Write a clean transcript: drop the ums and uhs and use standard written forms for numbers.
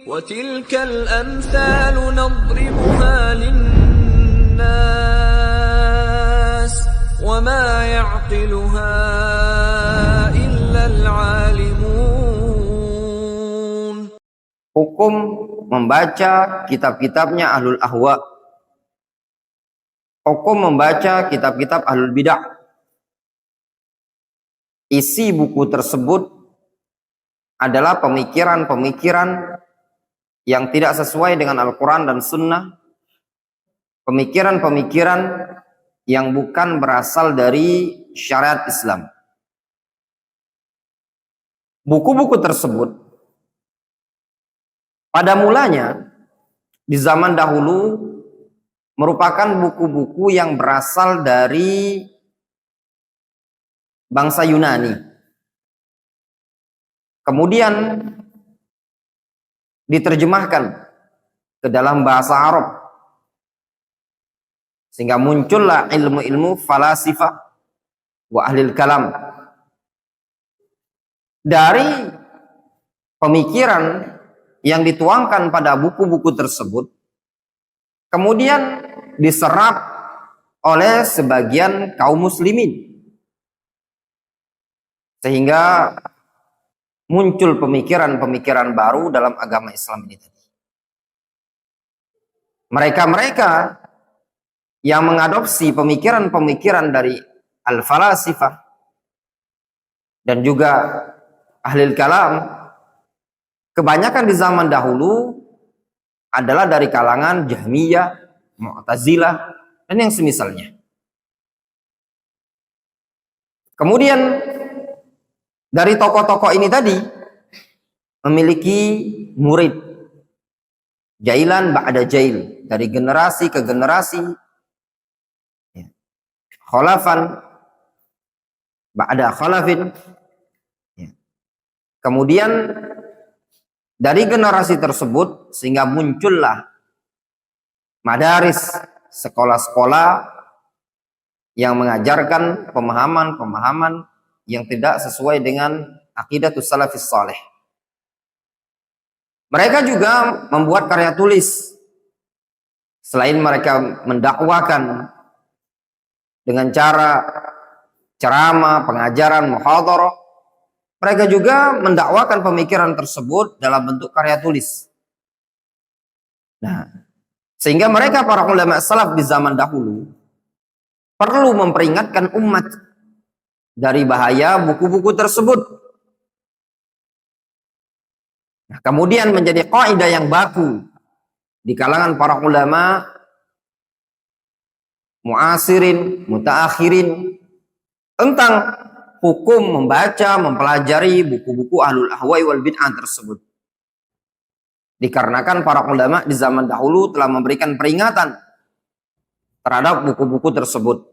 وَتِلْكَ الْأَمْثَالُ نَضْرِبُهَا لِلنَّاسِ وَمَا يَعْقِلُهَا إِلَّا الْعَالِمُونَ. Hukum membaca kitab-kitabnya ahlul ahwa. Hukum membaca kitab-kitab ahlul bidah. Isi buku tersebut adalah pemikiran-pemikiran yang tidak sesuai dengan Al-Quran dan Sunnah, pemikiran-pemikiran yang bukan berasal dari syariat Islam. Buku-buku tersebut pada mulanya di zaman dahulu merupakan buku-buku yang berasal dari bangsa Yunani. Kemudian diterjemahkan ke dalam bahasa Arab, sehingga muncullah ilmu-ilmu falasifah wa ahlil kalam. Dari pemikiran yang dituangkan pada buku-buku tersebut kemudian diserap oleh sebagian kaum muslimin, sehingga muncul pemikiran-pemikiran baru dalam agama Islam ini tadi. Mereka-mereka yang mengadopsi pemikiran-pemikiran dari al-falasifah dan juga ahlil kalam, kebanyakan di zaman dahulu adalah dari kalangan Jahmiyah, Mu'tazilah, dan yang semisalnya. Kemudian dari tokoh-tokoh ini tadi memiliki murid, jailan ba'da jail, dari generasi ke generasi, khalafan ba'da khalafin. Kemudian dari generasi tersebut sehingga muncullah madaris, sekolah-sekolah yang mengajarkan pemahaman-pemahaman yang tidak sesuai dengan aqidatus salafis saleh. Mereka juga membuat karya tulis. Selain mereka mendakwakan dengan cara ceramah, pengajaran, muhadharah, mereka juga mendakwakan pemikiran tersebut dalam bentuk karya tulis. Nah, sehingga mereka para ulama salaf di zaman dahulu perlu memperingatkan umat dari bahaya buku-buku tersebut. Nah, kemudian menjadi kaidah yang baku di kalangan para ulama muasirin, mutaakhirin tentang hukum membaca, mempelajari buku-buku ahlul ahwai wal bid'ah tersebut. Dikarenakan para ulama di zaman dahulu telah memberikan peringatan terhadap buku-buku tersebut.